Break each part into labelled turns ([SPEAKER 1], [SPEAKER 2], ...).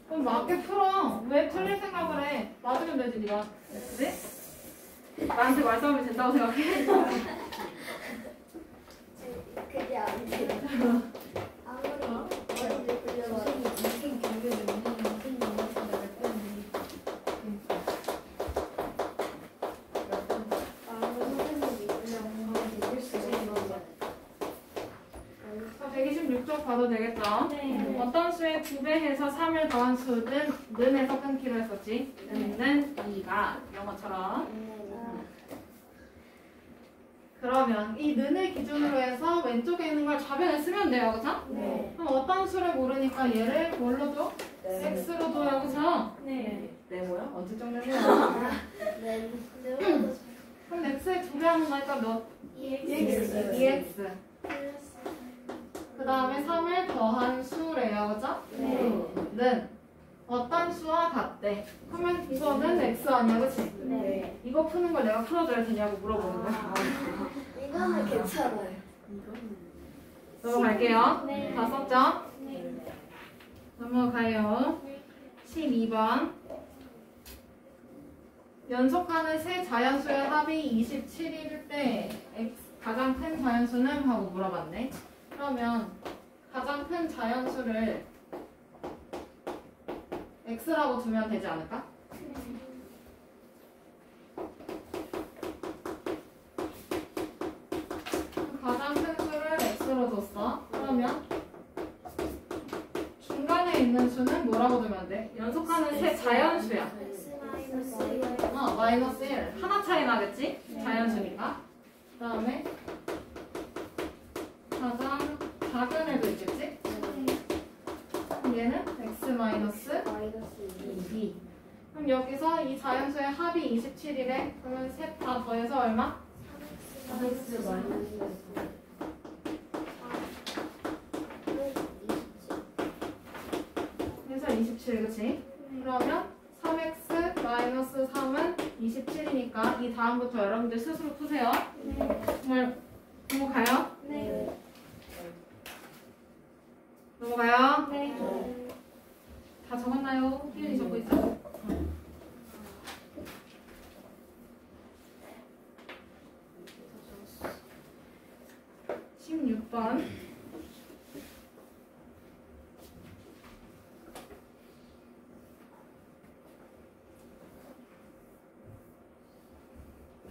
[SPEAKER 1] 그럼 맞게 풀어. 왜 틀릴 생각을 해? 맞으면 되지 네가. 그치? 나한테 말싸움이 된다고 생각해?
[SPEAKER 2] 그게 안 돼. 아무리 어른들 불려봐도
[SPEAKER 1] 무슨 경계를 무슨
[SPEAKER 2] 선생님이 불려보면 수 있는 거잖아요.
[SPEAKER 1] 126쪽 봐도 되겠죠?
[SPEAKER 2] 네.
[SPEAKER 1] 어떤 수의 2배해서 3을 더한 수는 는에서 끊기로 했었지? 는은 2가 이런 것처럼. 그러면 이 는을 기준으로 해서 왼쪽에 있는 걸 좌변에 쓰면 돼요, 그쵸?
[SPEAKER 2] 네.
[SPEAKER 1] 그럼 어떤 수를 모르니까 얘를 뭘로 줘? x로 둬요, 그쵸?
[SPEAKER 2] 네.
[SPEAKER 1] 네, 뭐야? 언제 정리해요?
[SPEAKER 2] 네.
[SPEAKER 1] 그럼 x에 2배 하는 거니까 몇?
[SPEAKER 2] EX.
[SPEAKER 1] 2x. 그 다음에 3을 더한 수래요, 그쵸?
[SPEAKER 2] 네.
[SPEAKER 1] 는 어떤 수와 같대. 그러면 이거는 x 아니야, 그치?
[SPEAKER 2] 네.
[SPEAKER 1] 이거 푸는 걸 내가 풀어줘야 되냐고 물어보는 거야.
[SPEAKER 2] 이거는 괜찮아요.
[SPEAKER 1] 넘어갈게요.
[SPEAKER 2] 네.
[SPEAKER 1] 다 썼죠?
[SPEAKER 2] 네.
[SPEAKER 1] 넘어가요. 12번. 연속하는 세 자연수의 합이 27일 때 가장 큰 자연수는? 하고 물어봤네. 그러면 가장 큰 자연수를 x라고 두면 되지 않을까? 가장 큰 수를 x로 뒀어. 그러면 중간에 있는 수는 뭐라고 두면 돼? 연속하는 세 자연수야. 마이너스 1. 하나 차이 나겠지? 자연수니까. 그 다음에 가장 작은 애도 있겠지? 그럼 얘는 x 마이너스 2. 그럼 여기서 이 자연수의 합이 27이래. 그러면 셋 다 더해서 얼마? 그래서 27, 그치? 그러면 3x 마이너스 3은 27이니까 이 다음부터 여러분들 스스로 푸세요. 정말 넘어가요?
[SPEAKER 2] 네.
[SPEAKER 1] 넘어가요?
[SPEAKER 2] 네.
[SPEAKER 1] 다 적었나요? 희연이 적고 있어? 16번.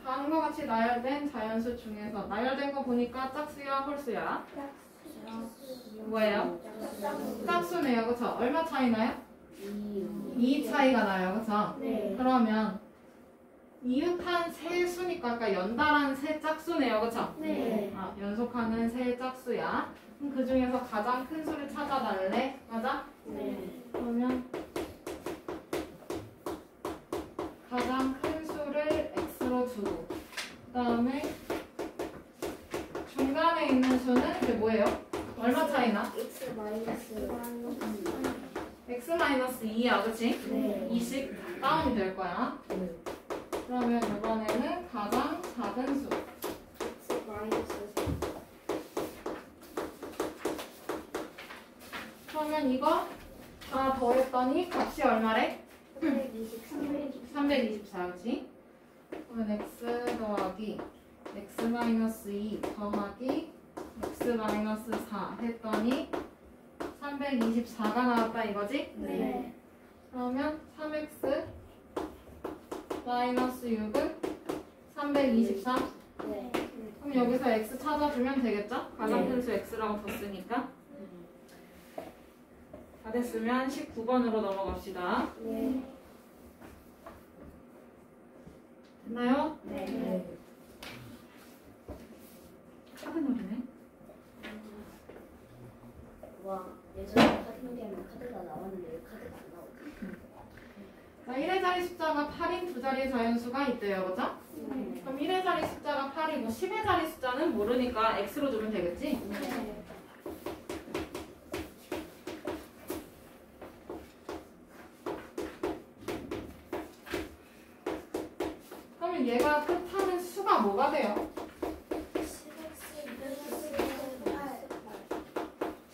[SPEAKER 1] 다음과 같이 나열된 자연수 중에서 나열된 거 보니까 짝수야, 홀수야? 뭐예요? 짝수네요, 그쵸? 얼마 차이 나요? 2 차이가 나요, 그쵸?
[SPEAKER 2] 네.
[SPEAKER 1] 그러면 이웃한 세 수니까 그러니까 연달한 세 짝수네요, 그쵸?
[SPEAKER 2] 네.
[SPEAKER 1] 연속하는 세 짝수야. 그럼 그 중에서 가장 큰 수를 찾아달래? 맞아?
[SPEAKER 2] 네.
[SPEAKER 1] 그러면 가장 큰 수를 x로 두고 그 다음에 중간에 있는 수는 이제 뭐예요? 얼마 차이나?
[SPEAKER 2] X 마이너스
[SPEAKER 1] x-2야, 그치?
[SPEAKER 2] 네.
[SPEAKER 1] 20 다운이 될 거야. 그러면 이번에는 가장 작은 수.
[SPEAKER 2] X 마이너스
[SPEAKER 1] 그러면 이거 다 더했더니 값이 얼마래? 324, 그치? 그러면 x 더하기 x-2 더하기 x-4 했더니 324가 나왔다 이거지?
[SPEAKER 2] 네.
[SPEAKER 1] 그러면 3x 마이너스 6은 323.
[SPEAKER 2] 네.
[SPEAKER 1] 그럼 여기서 x 찾아주면 되겠죠? 가장
[SPEAKER 2] 네.
[SPEAKER 1] 큰 수 x라고 뒀으니까. 다 됐으면 19번으로 넘어갑시다.
[SPEAKER 2] 네.
[SPEAKER 1] 됐나요?
[SPEAKER 2] 네.
[SPEAKER 1] 카드 놀이네.
[SPEAKER 2] 와, 예전에 카드 놀이하면 카드가 나왔는데 왜 카드가 안 나오지?
[SPEAKER 1] 자, 1의 자리 숫자가 8인 두 자리의 자연수가 있대요, 그죠?
[SPEAKER 2] 네.
[SPEAKER 1] 그럼 1의 자리 숫자가 8이고 10의 자리 숫자는 모르니까 x로 두면 되겠지?
[SPEAKER 2] 네.
[SPEAKER 1] 그러면 얘가 뜻하는 수가 뭐가 돼요?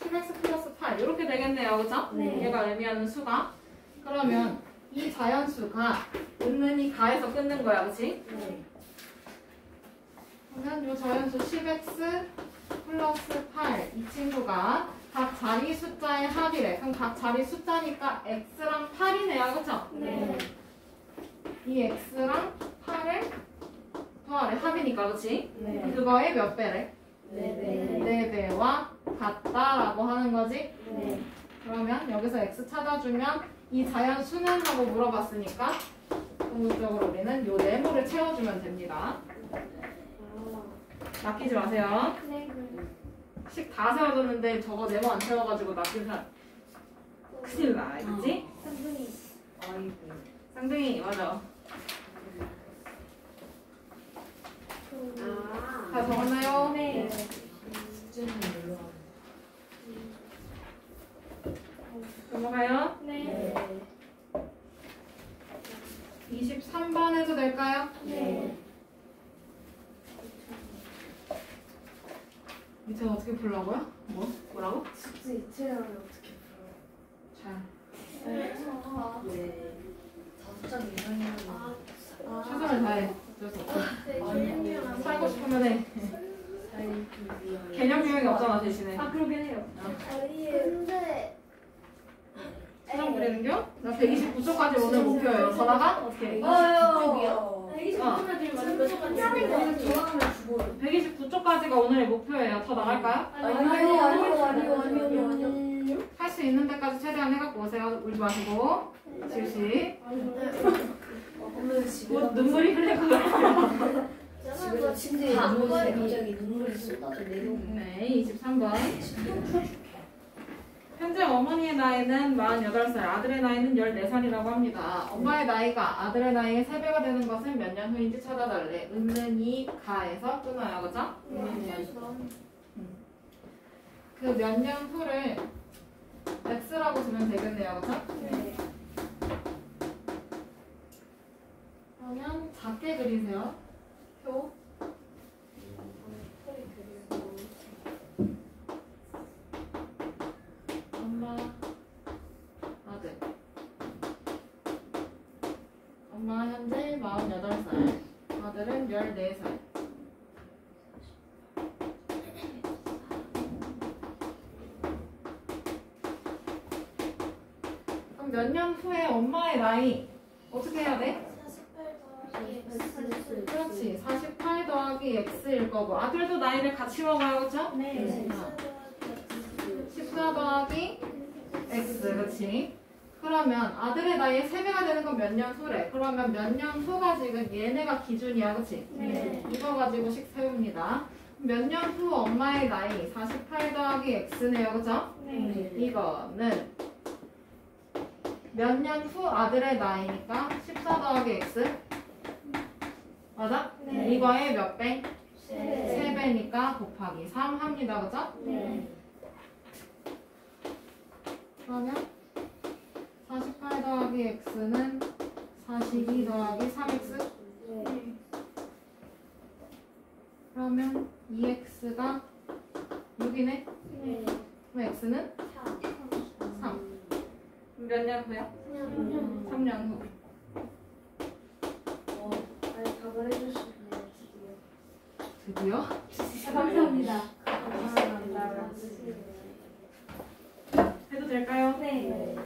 [SPEAKER 1] 10x 플러스 8 이렇게 되겠네요, 그죠?
[SPEAKER 2] 네.
[SPEAKER 1] 얘가 의미하는 수가. 그러면 이 자연수가 은근히 가에서 끊는 거야, 그치?
[SPEAKER 2] 네.
[SPEAKER 1] 그러면 이 자연수 10x 플러스 8 이 친구가 각 자리 숫자의 합이래. 그럼 각 자리 숫자니까 x랑 8이네요, 그쵸?
[SPEAKER 2] 네.
[SPEAKER 1] 이 x랑 8을 더하래. 합이니까, 그치?
[SPEAKER 2] 네.
[SPEAKER 1] 그거의 몇 배래?
[SPEAKER 2] 네.
[SPEAKER 1] 4배와 같다라고 하는 거지?
[SPEAKER 2] 네.
[SPEAKER 1] 그러면 여기서 x 찾아주면 이 자연수는 하고 물어봤으니까 궁극적으로 우리는 요 네모를 채워주면 됩니다. 낚이지 마세요. 식 다 세워줬는데 저거 네모 안 채워가지고 낚인 사람 큰일 나, 알겠지? 쌍둥이 맞아. 다 적었나요?
[SPEAKER 2] 네.
[SPEAKER 1] 넘어가요.
[SPEAKER 2] 네.
[SPEAKER 1] 23번 해도 될까요?
[SPEAKER 2] 네.
[SPEAKER 1] 밑에는 어떻게 풀라고요? 뭐라고?
[SPEAKER 2] 숙제 이체하면 어떻게
[SPEAKER 1] 잘.
[SPEAKER 2] 풀어요? 네. 5장 이상이면
[SPEAKER 1] 최선을 다해. 어쩔 수 없어. 살고 싶으면 해. 개념 유형이 없잖아, 대신에.
[SPEAKER 2] 그러긴 해요. 근데
[SPEAKER 1] 수정 부리는겨? 나 129초까지 오늘 목표예요. 저다가 어떻게?
[SPEAKER 2] 쪽이요?
[SPEAKER 1] 129초까지가 오늘의 목표예요. 더 나갈까요?
[SPEAKER 2] 아니요.
[SPEAKER 1] 할 수 있는 데까지 최대한 해갖고 오세요. 울지 마시고. 실시. 뭐 눈물이 흘릴 거예요.
[SPEAKER 2] 집에서 침대에 누워있는데 갑자기 눈물이 쏟아져 내려오고.
[SPEAKER 1] 네, 23번. 현재 어머니의 나이는 48살, 아들의 나이는 14살이라고 합니다. 엄마의 나이가 아들의 나이의 3배가 되는 것은 몇 년 후인지 찾아달래. 은은히 가에서 끊어요, 그죠? 그 몇 년 후를 x라고 주면 되겠네요, 그죠?
[SPEAKER 2] 네.
[SPEAKER 1] 그러면 작게 그리세요. 표. 엄마, 아들. 엄마 현재 48살, 아들은 14살. 그럼 몇 년 후에 엄마의 나이 어떻게 해야 돼? 그렇지. 48 더하기 x일 거고 아들도 나이를 같이 먹어요, 그렇죠?
[SPEAKER 2] 네.
[SPEAKER 1] 14 더하기 x, 그렇지? 그러면 아들의 나이의 3배가 되는 건 몇 년 후래? 그러면 몇 년 후가 지금 얘네가 기준이야, 그렇지?
[SPEAKER 2] 네.
[SPEAKER 1] 이거 가지고 식 세웁니다. 몇 년 후 엄마의 나이 48 더하기 x네요, 그렇죠?
[SPEAKER 2] 네.
[SPEAKER 1] 이거는 몇 년 후 아들의 나이니까 14 더하기 x 맞아?
[SPEAKER 2] 네.
[SPEAKER 1] 이거의 몇 배?
[SPEAKER 2] 네.
[SPEAKER 1] 3배니까 곱하기 3 합니다, 그죠?
[SPEAKER 2] 네.
[SPEAKER 1] 그러면 48 더하기 x는 42 더하기 3x
[SPEAKER 2] 네.
[SPEAKER 1] 그러면 2x가 6이네?
[SPEAKER 2] 네.
[SPEAKER 1] 그럼 x는 3 몇 년 후야? 3년 후.
[SPEAKER 2] 답을 해주시네요.
[SPEAKER 1] 드디어?
[SPEAKER 2] 감사합니다.
[SPEAKER 1] 해도 될까요?
[SPEAKER 2] 네.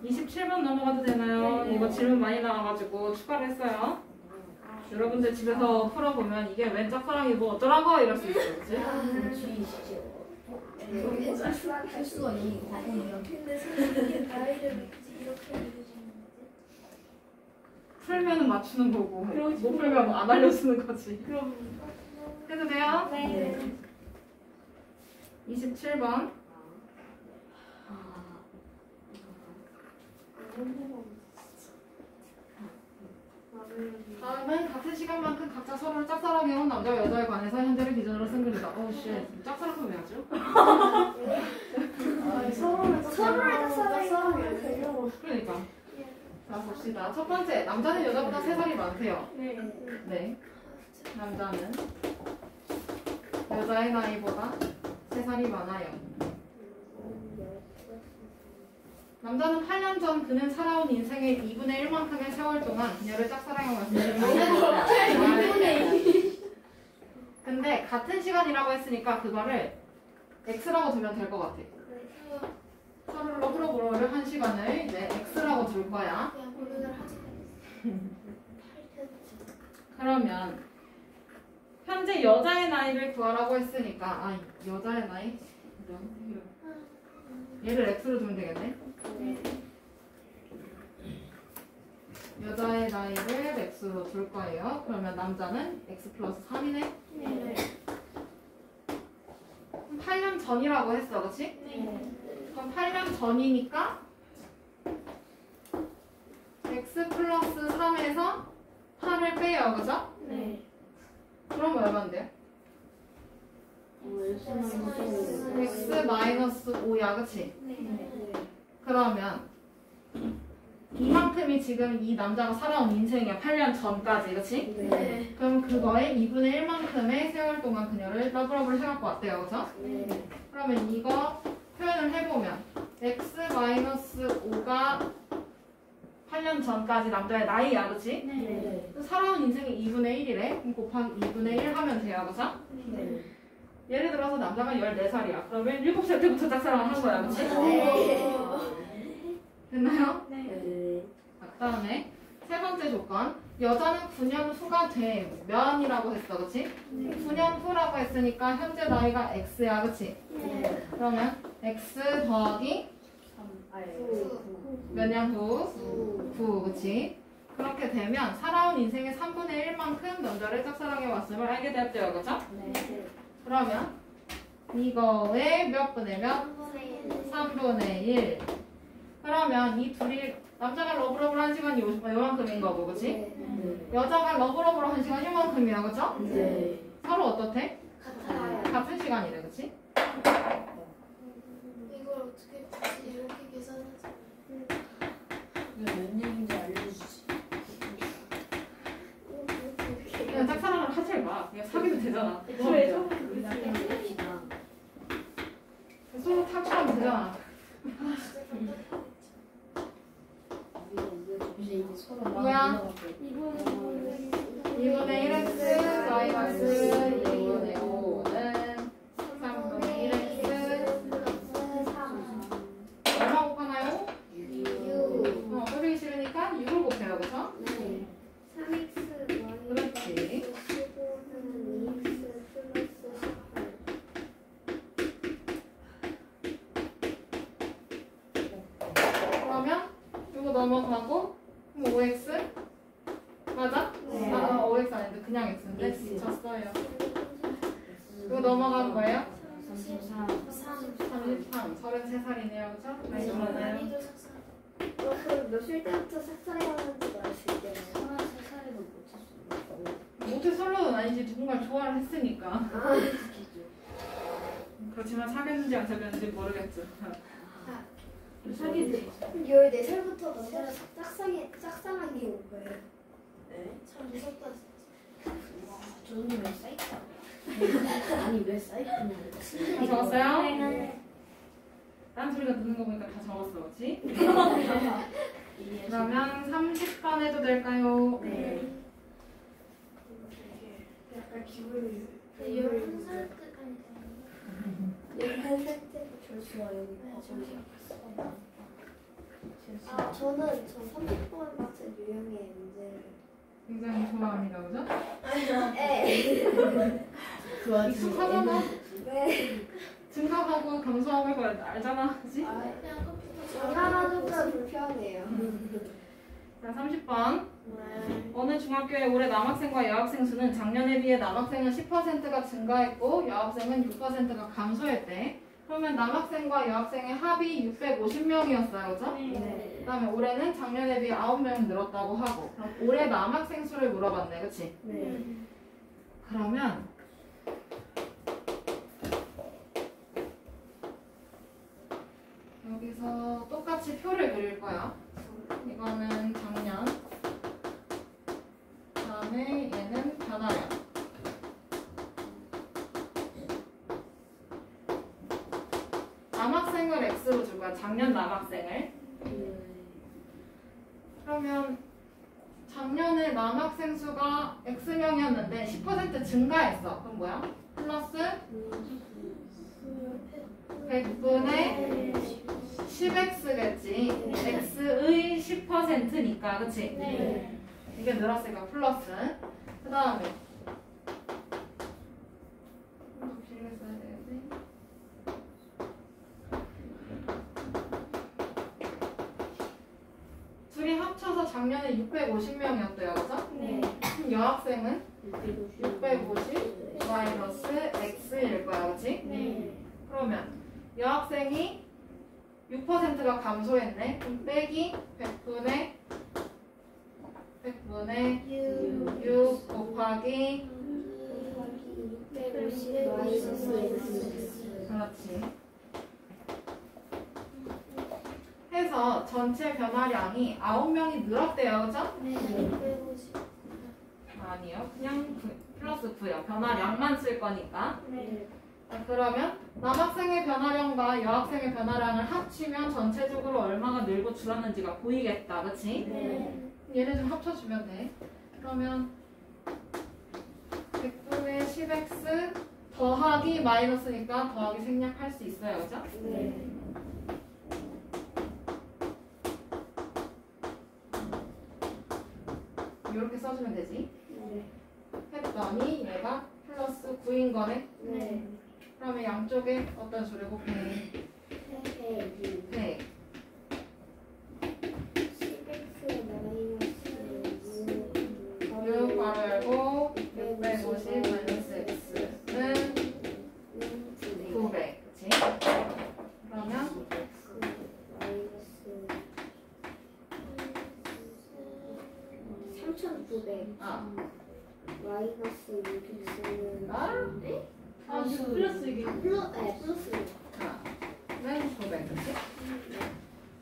[SPEAKER 1] 27번 넘어가도 되나요?
[SPEAKER 2] 네.
[SPEAKER 1] 이거 질문 많이 나와가지고 추가를 했어요. 여러분들 집에서 풀어보면 이게 웬 짝사랑이 뭐 어쩌라고 이럴 수 있어요, 그치?
[SPEAKER 2] 주의시죠. 할 수가 있니?
[SPEAKER 3] 근데 선생님 나이를 이렇게 읽으시는데
[SPEAKER 1] 풀면은 맞추는 거고 못 풀면 안 알려주는 거지.
[SPEAKER 2] 그럼.
[SPEAKER 1] 해도 돼요?
[SPEAKER 2] 네.
[SPEAKER 1] 27번. 다음은 같은 시간만큼 각자 서로를 짝사랑해온 남자와 여자에 관해서 현재를 기준으로 쓴 글이다. 쉣. 짝사랑은 왜 하죠?
[SPEAKER 3] 서로를
[SPEAKER 2] 짝사랑해요.
[SPEAKER 1] 그러니까. 자, 봅시다. 첫 번째, 남자는 여자보다 3살이 많대요. 네. 남자는 여자의 나이보다 3살이 많아요. 남자는 8년 전 그는 살아온 인생의 2분의 1만큼의 세월 동안 그녀를 짝사랑하고
[SPEAKER 2] 네.
[SPEAKER 1] 왔습니다. 근데 같은 시간이라고 했으니까 그거를 x라고 두면 될 것 같아. 서로 러브러브를 한 시간을 이제 x라고 둘 거야.
[SPEAKER 3] 그냥 고민을 하지
[SPEAKER 1] 그러면 현재 여자의 나이를 구하라고 했으니까 여자의 나이? 얘를 x로 두면 되겠네. 여자의 나이를 x로 둘 거예요. 그러면 남자는 x 플러스 3이네.
[SPEAKER 3] 네.
[SPEAKER 1] 8년 전이라고 했어, 그렇지? 그럼 8년 전이니까 x 플러스 3에서 8을 빼요, 그죠?
[SPEAKER 3] 네.
[SPEAKER 1] 그럼 얼마인데요 x 마이너스 5야, 그치? 그러면 이만큼이 지금 이 남자가 살아온 인생이야. 8년 전까지, 그치?
[SPEAKER 3] 네.
[SPEAKER 1] 그럼 그거의 2분의 1만큼의 세월 동안 그녀를 러브러브를 해갖고 왔대요, 그죠? 그러면 이거 표현을 해보면 x 마이너스 5가 8년 전까지 남자의 나이야, 그치? 살아온 인생이 2분의 1이래. 그럼 곱하기 2분의 1 하면 돼요, 그죠? 예를 들어서 남자가 14살이야. 그러면 7살 때부터 짝사랑을 한 거야, 그치? 됐나요? 그 다음에 세 번째 조건. 여자는 9년 후가 되면이라고 했어, 그치? 9년 후라고 했으니까 현재 나이가 x야, 그치? 그러면 x 더하기 몇 년 후? 9, 그치? 그렇게 되면 살아온 인생의 3분의 1만큼 남자를 짝사랑해 왔음을 알게 되었대요, 그죠? 그러면 이거의 몇 분의 몇? 3분의 1. 그러면 이 둘이 남자가 러브러브를 한 시간이 요만큼인 거고, 그치? 여자가 러브러브를 한 시간 요만큼이야, 그죠? 서로 어떻대? 같은 시간이래, 그치?
[SPEAKER 3] 이걸 어떻게 굳이 이렇게 계산하지?
[SPEAKER 2] 몇 년인지 알려주지.
[SPEAKER 1] 그냥 짝사랑을 하지 마. 그냥 사귀면 되잖아. 서로 탁하면 되잖아.
[SPEAKER 2] 이제 서로
[SPEAKER 1] 뭐야? 2분의 1x 마이너스 2분의 5는 3분의 1x 얼마 곱하나요? 6. 곱하기 싫으니까 6을 곱해요, 그쵸? 그렇지. 그러면 이거 넘어가고 그럼 5x? 맞아?
[SPEAKER 3] 네.
[SPEAKER 1] 5x 아닌데 그냥 x인데 졌어요. 이거 넘어간 거예요? 33, 33살이네요, 그쵸? 많이 좋아요.
[SPEAKER 2] 몇살 때부터 삭살해왔는지도 알 수 있겠네요. 33살에도 못했어.
[SPEAKER 1] 모태 솔로는 아니지, 누군가 좋아를 했으니까. 그렇지만 사귀었는지 안 사귀었는지 모르겠죠.
[SPEAKER 2] 사귀지.
[SPEAKER 3] 14살부터 남자를 짝사랑이 온 거예요.
[SPEAKER 2] 네.
[SPEAKER 3] 참 무섭다.
[SPEAKER 2] 저는 왜 사이트? 아니 왜 사이트냐?
[SPEAKER 1] 다 적었어요? 딴 소리가 듣는 거 보니까 다 적었어, 그렇지? 그러면 30번 해도 될까요?
[SPEAKER 2] 네.
[SPEAKER 3] 약간 기분이 11살 때 11살 때
[SPEAKER 2] 철수와 여기
[SPEAKER 3] 저는 30번 같은 유형의 문제를
[SPEAKER 1] 굉장히 좋아합니다, 그죠?
[SPEAKER 3] 네.
[SPEAKER 2] 그 와중에
[SPEAKER 1] 익숙하잖아.
[SPEAKER 3] 네.
[SPEAKER 1] 증가하고 감소하고 걸 알잖아, 그지?
[SPEAKER 3] 전화가 불편해요.
[SPEAKER 1] 자, 30번. 어느 중학교의 올해 남학생과 여학생 수는 작년에 비해 남학생은 10%가 증가했고 여학생은 6%가 감소했대. 그러면 남학생과 여학생의 합이 650명이었어요, 그죠?
[SPEAKER 3] 네.
[SPEAKER 1] 그 다음에 올해는 작년에 비해 9명 늘었다고 하고. 그럼 올해 남학생 수를 물어봤네, 그치?
[SPEAKER 2] 네.
[SPEAKER 1] 그러면 여기서 똑같이 표를 그릴 거야. 이거는 작년, 그 다음에 얘는 변화량. 남학생을 x로 줄 거야. 작년 남학생을. 그러면 작년에 남학생 수가 X명이었는데 10% 증가했어. 그럼 뭐야? 플러스 100분의 10X겠지. X의 10%니까, 그치?
[SPEAKER 2] 네.
[SPEAKER 1] 이게 늘었으니까 플러스. 그 다음에 길게 써야 되겠지? 둘이 합쳐서 작년에 650명이었대요, 그죠?
[SPEAKER 3] 네.
[SPEAKER 1] 여학생은 650 마이너스 X일 거야, 그치?
[SPEAKER 3] 네.
[SPEAKER 1] 그러면 여학생이 6%가 감소했네. 그럼 빼기 100분의 6 곱하기
[SPEAKER 3] 650 마이너스 X.
[SPEAKER 1] 그렇지. 해서 전체 변화량이 9명이 늘었대요, 그죠?
[SPEAKER 3] 네. 650.
[SPEAKER 1] 아니요. 그냥 플러스 9요. 변화량만 쓸 거니까.
[SPEAKER 3] 네.
[SPEAKER 1] 자, 그러면 남학생의 변화량과 여학생의 변화량을 합치면 전체적으로 얼마가 늘고 줄었는지가 보이겠다. 그치?
[SPEAKER 3] 네.
[SPEAKER 1] 얘네 좀 합쳐주면 돼. 그러면 100분의 10x 더하기 마이너스니까 더하기 생략할 수 있어요. 그죠?
[SPEAKER 3] 네.
[SPEAKER 1] 이렇게 써주면 되지.
[SPEAKER 3] 네.
[SPEAKER 1] 했더니 얘가 플러스 9인 거네.
[SPEAKER 3] 네.
[SPEAKER 1] 그러면 양쪽에 어떤 수를 곱해? 100. 6 바로 열고 650 마이너스 x는 900. 그치? 그러면
[SPEAKER 3] 3,900
[SPEAKER 1] 아,
[SPEAKER 3] 마이너스 6x는
[SPEAKER 1] 아, 플러스 이게
[SPEAKER 3] 플러스
[SPEAKER 1] 는 900. 그치?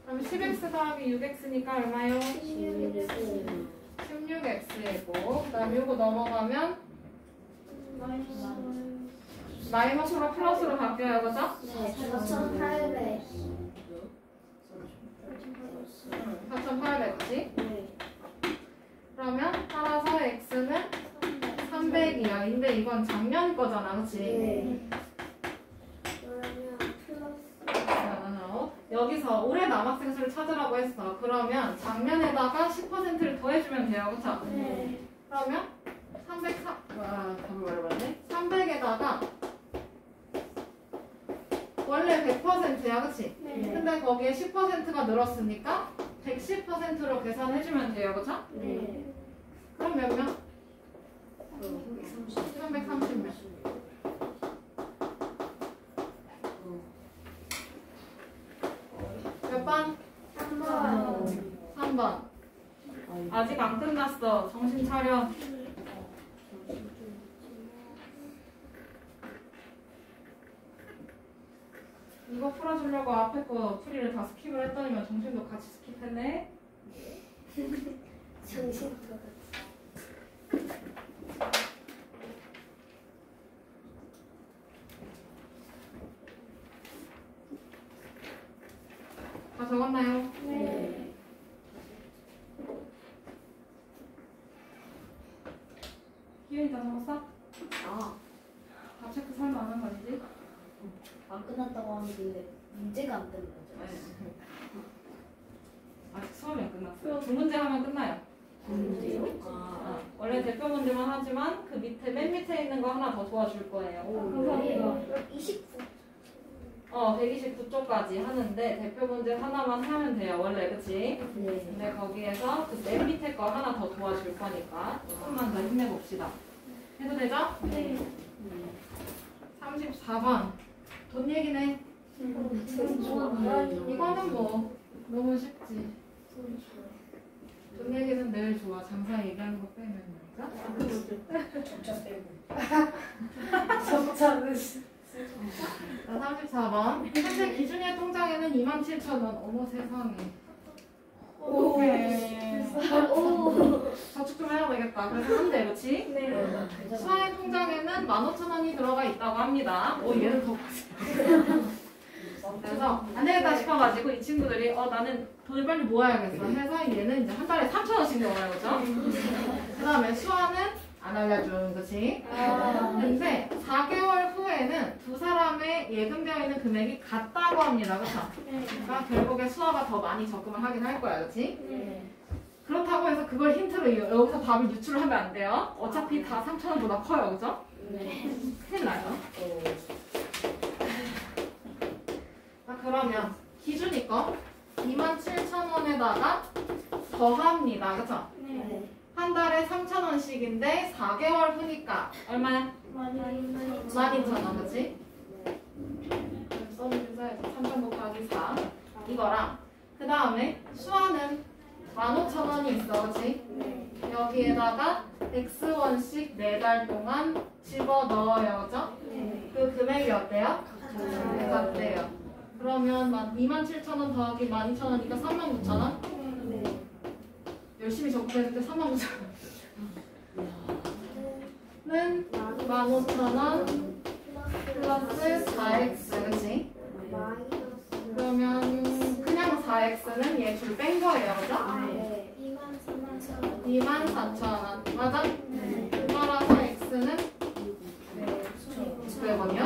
[SPEAKER 1] 그럼 10x 더하기 6x니까 얼마요?
[SPEAKER 3] 16x
[SPEAKER 1] 16x이고 그 다음 요거 넘어가면 마이너스로 플러스로 바뀌어요. 그죠?
[SPEAKER 3] 네, 4,800
[SPEAKER 1] 4,800이지?
[SPEAKER 3] 네.
[SPEAKER 1] 그러면 따라서 x는 300이야. 근데 이건 작년 거잖아. 그치?
[SPEAKER 3] 네. 그러면 플러스
[SPEAKER 1] 여기서 올해 남학생 수를 찾으라고 했어. 그러면 작년에다가 10%를 더해주면 돼요. 그쵸?
[SPEAKER 3] 네.
[SPEAKER 1] 그러면 303, 와, 답을 말해봤네. 300에다가 원래 100%야. 그치?
[SPEAKER 3] 네.
[SPEAKER 1] 근데 거기에 10%가 늘었으니까 110%로 계산해주면 돼요. 그쵸?
[SPEAKER 3] 네.
[SPEAKER 1] 그럼 몇 명? 330명. 몇 번?
[SPEAKER 3] 3번
[SPEAKER 1] 3번. 아직 안 끝났어. 정신 차려. 이거 풀어주려고 앞에 거 풀이를 다 스킵을 했더니만 정신도 같이 스킵했네.
[SPEAKER 3] 정신도
[SPEAKER 1] 다 적었나요?
[SPEAKER 3] 네.
[SPEAKER 1] 희연이 다 적었어?
[SPEAKER 2] 아,
[SPEAKER 1] 답 체크 설마 안 한 거 아니지?
[SPEAKER 2] 안 끝났다고 하는데 문제가 안 끝나죠.
[SPEAKER 1] 아직 수업이 안 끝났어요. 두 문제 하면 끝나요.
[SPEAKER 2] 문제요?
[SPEAKER 1] 원래 대표 문제만 하지만 그 밑에 맨 밑에 있는 거 하나 더 도와줄 거예요.
[SPEAKER 3] 감사합니다. 29
[SPEAKER 1] 129쪽까지 하는데 대표 문제 하나만 하면 돼요. 원래 그치?
[SPEAKER 2] 네.
[SPEAKER 1] 근데 거기에서 그 맨 밑에 거 하나 더 도와줄 거니까 조금만 더 힘내봅시다. 해도 되죠?
[SPEAKER 3] 네.
[SPEAKER 1] 34번. 돈 얘기네. 이거는 뭐 너무 쉽지. 돈 얘기는 늘 좋아. 장사 얘기하는 거 빼면 그죠?
[SPEAKER 2] 적자 빼고.
[SPEAKER 1] 자, 34번. 현재 기준의 통장에는 27,000원. 어머 세상에. 어떡해. 저축 좀 해야 되겠다. 그래서 한대, 그치?
[SPEAKER 3] 네.
[SPEAKER 1] 수아의 통장에는 15,000원이 들어가 있다고 합니다. 얘는 더 그래서 안 되겠다 싶어가지고 이 친구들이 나는 돈을 빨리 모아야겠어 해서 얘는 이제 한 달에 3,000원씩 내어요, 그죠? 그 다음에 수아는 안 알려준, 그치? 근데 4개월 후에는 두 사람의 예금되어 있는 금액이 같다고 합니다, 그쵸? 그러니까 결국에 수아가 더 많이 적금을 하긴 할 거야, 그치? 그렇다고 해서 그걸 힌트로 여기서 답을 유출을 하면 안 돼요. 어차피 다 3,000원보다 커요, 그죠? 큰일 나요. 자, 그러면 기준이 거 27,000원에다가 더합니다, 그쵸? 한 달에 3,000원씩인데 4개월 후니까 얼마야? 12,000원, 그치? 써주세요. 3,000 곱하기 4 이거랑 그 다음에 수화는 15,000원이 있어, 그치? 여기에다가 X1씩 4달 동안 집어넣어요, 그죠? 그 금액이 어때요? 같대요. 그러면 27,000원 더하기 12,000원이니까 39,000원? 열심히 적금했을 때 39,000원은 15,000원 플러스 4x, 그치? 그러면 그냥 4x는 얘 줄 뺀 거예요, 그죠? 24,000원 맞아? 그거라서 x는 900원이요?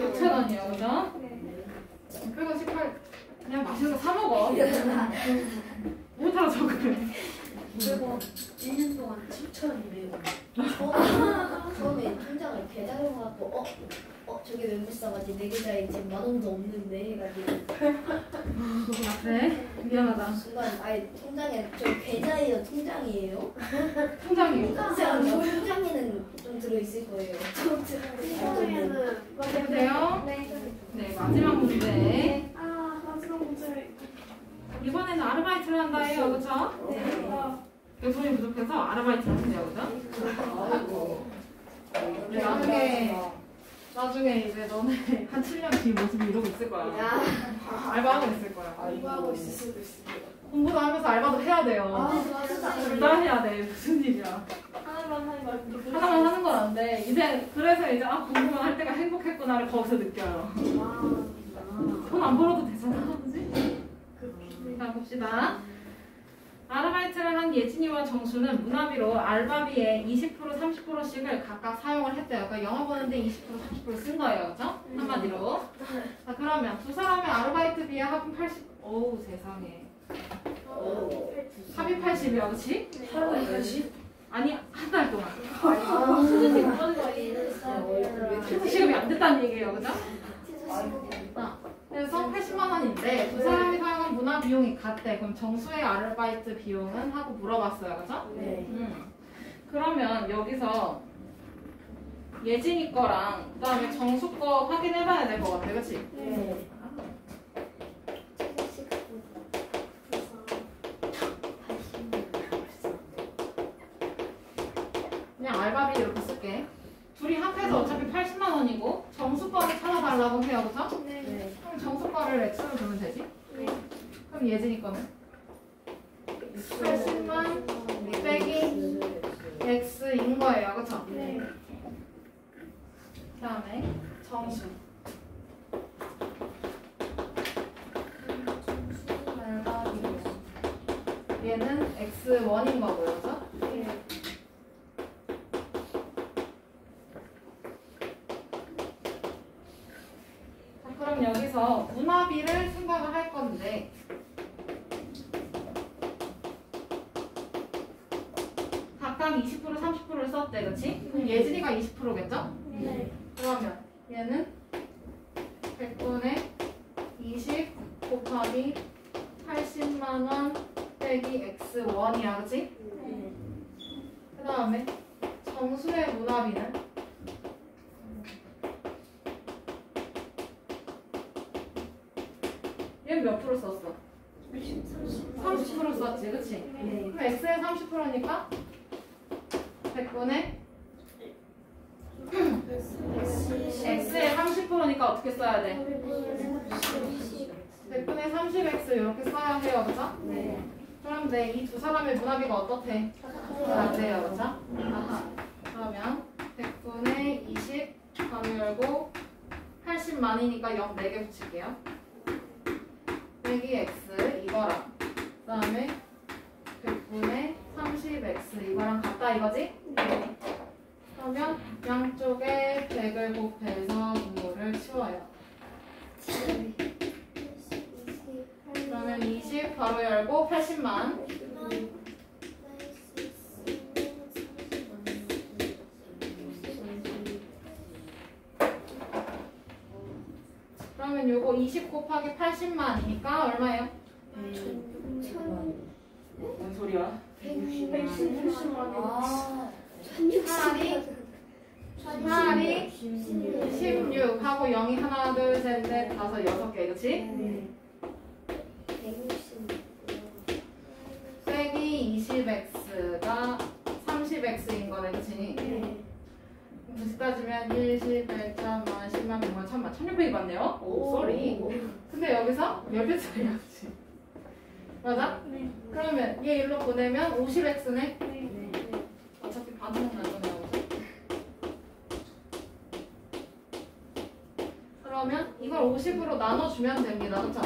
[SPEAKER 1] 6,000원이요, 그죠? 그리고 18 그냥 맛있는 거 사 먹어. 못하러 적금해.
[SPEAKER 2] 그리고 1년 동안 7,200원. 처음에 통장을 계좌로 갖고 저게 왜 비싸가지 내 계좌에 지금 10,000원도 없는데 해가지고
[SPEAKER 1] 그래? 미안하다.
[SPEAKER 2] 순간 아예 통장에 저 계좌예요 통장이에요?
[SPEAKER 1] 통장이요.
[SPEAKER 2] 통장에는 좀 들어있을 거예요.
[SPEAKER 1] 해보세요. 네, 마지막 문제. 이번에는 아르바이트를 한다 해요, 그쵸? 돈이 부족해서 아르바이트를 한대요, 그죠? 아이고. 나중에 이제 너네 한 7년 뒤 모습이 이러고 있을 거야. 알바하고 있을 거야.
[SPEAKER 3] 공부하고 있을 수도 있어.
[SPEAKER 1] 공부도 하면서 알바도 해야 돼요. 둘 다 해야 돼. 무슨 일이야. 하나만 하는 건 안 돼. 이제 그래서 이제 공부만 할 때가 행복했구나를 거기서 느껴요. 돈 안 벌어도 되잖아, 그지? 자, 봅시다. 아르바이트를 한 예진이와 정수는 문화비로 알바비의 20% 30%씩을 각각 사용을 했대요. 그러니까 영어 보는데 20% 30% 쓴 거예요, 그죠? 한마디로. 자, 그러면 두 사람의 아르바이트비의 합은 80. 오우, 세상에. 합이 80이야, 그치? 아니, 한 달 동안. 시급이 안 됐다는 얘기예요, 그죠? 그래서 80만 원인데 두 사람이 사용한 문화 비용이 같대. 그럼 정수의 아르바이트 비용은? 하고 물어봤어요, 그죠? 그러면 여기서 예진이 거랑 그 다음에 정수 거 확인해봐야 될 것 같아, 그치? 그냥 알바비 이렇게 쓸게. 둘이 합해서 어차피 80만 원이고 정수 거를 찾아달라고 해요, 그죠? 그럼 정수 거를 x로 두면 되지? 그럼 예진이 거는? 80만 빼기 x인 거예요, 그쵸? 그 다음에 정수 얘는 x1인 거고요, 그죠? 그럼 여기서 문화비를 생각을 할 건데 각각 20% 30%를 썼대, 그치? 그럼 예진이가 20%겠죠? 그러면 얘는 100분의 20 곱하기 80만원 빼기 x1이야, 그치? 그 다음에 정수의 문화비는 얘는 몇 프로 썼어? 30% 썼지, 그치? 그럼 x의 30%니까 100분의 x의 30%니까 어떻게 써야 돼? 100분의 30x 이렇게 써야 해요, 그죠? 그런데 이 두 사람의 문화비가 어떻대? 같대요, 그죠? 아하. 그러면 100분의 20 가로 열고 80만이니까 0 4개 붙일게요. 빼기 x 이거랑 그 다음에 100분의 30x 이거랑 같다 이거지?
[SPEAKER 3] 네.
[SPEAKER 1] 그러면 양쪽에 100을 곱해서 분모를 치워요. 그러면 20 바로 열고 80만. 그러면 요거 20 곱하기 80만이니까 얼마예요? 뭔 소리야? 8이 16 하고 0이 하나 둘 셋 넷 다섯 6개 그치? 빼기 20x가 30x인 거네 그치? 굳이 따지면 1, 10, 100, 1000만, 10만, 100만, 1000만 1600이 맞네요? 오, 쏘리. 근데 여기서 10배 차이야 그치? 맞아?
[SPEAKER 3] 네.
[SPEAKER 1] 그러면 얘 일로 보내면 50x네? 어차피 반응 날 거네요 그러면 이걸 50으로 나눠주면 됩니다 그쵸?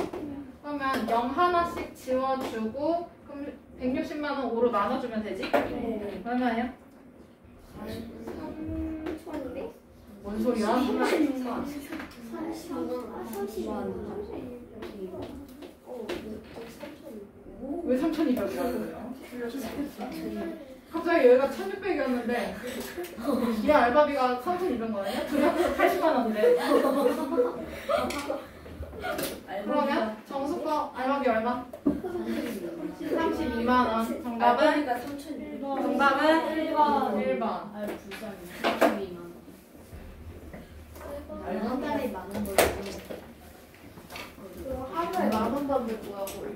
[SPEAKER 1] 그러면 0 하나씩 지워주고 그럼 160만 원 5로 나눠주면 되지? 얼마예요?
[SPEAKER 3] 3,200?
[SPEAKER 1] 뭔 소리야? 왜 3,200이라고요? 갑자기 여기가 1,600이었는데 얘 알바비가 3,200원이야? 둘이 합쳐서 80만 원인데 그러면 정수 거 알바비 얼마? 32만 원. 정답은? 정답은 1번.
[SPEAKER 2] 아 불쌍해. 32만 원. 한 달에 많은 거지.
[SPEAKER 3] 하루에 10,000원 받는 거야, 거의.